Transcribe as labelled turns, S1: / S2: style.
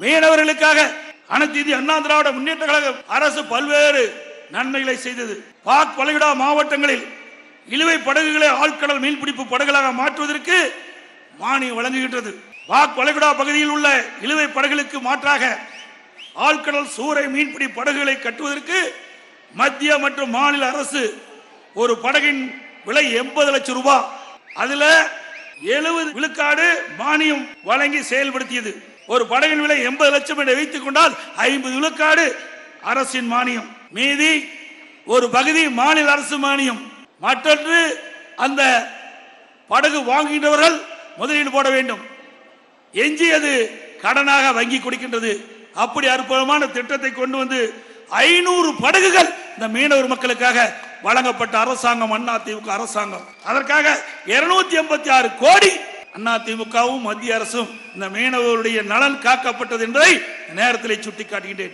S1: மீனவர்களுக்காக அனைத்து இந்திய அண்ணா திராவிட முன்னேற்ற கழக அரசு பல்வேறு நன்மைகளை செய்தது. பாக் வளைகுடா மாவட்டங்களில் இழுவை படகுகளை ஆழ்கடல் மீன்பிடிப்பு படகுகளாக மாற்றுவதற்கு மானியம் வழங்குகின்றது. பாக் வளைகுடா பகுதியில் உள்ள இழுவை படகுகளுக்கு மாற்றாக ஆழ்கடல் சூறை மீன்பிடி படகுகளை கட்டுவதற்கு மத்திய மற்றும் மாநில அரசு ஒரு படகின் விலை 80 லட்சம் ரூபாய், அதுல 70 விழுக்காடு மானியம் வழங்கி செயல்படுத்தியது. ஒரு படகின் விலை 80 லட்சம் என்று வைத்துக் கொண்டால் 50 விழுக்காடு அரசின் மானியம், மீதி ஒரு பகுதி மாநில அரசு மானியம். மற்றொன்று, அந்த படகு வாங்குகின்றவர்கள் முதலீடு போட வேண்டும், எஞ்சியது கடனாக வங்கி கொடுக்கின்றது. அப்படி அற்புதமான திட்டத்தை கொண்டு வந்து 500 படகுகள் இந்த மீனவர் மக்களுக்காக வழங்கப்பட்ட அரசாங்கம் அதிமுக அரசாங்கம். அதற்காக 286 கோடி அதிமுகவும் மத்திய அரசும் இந்த மீனவருடைய நலன் காக்கப்பட்டது என்பதை நேரத்தில் சுட்டிக்காட்டுகின்றேன்.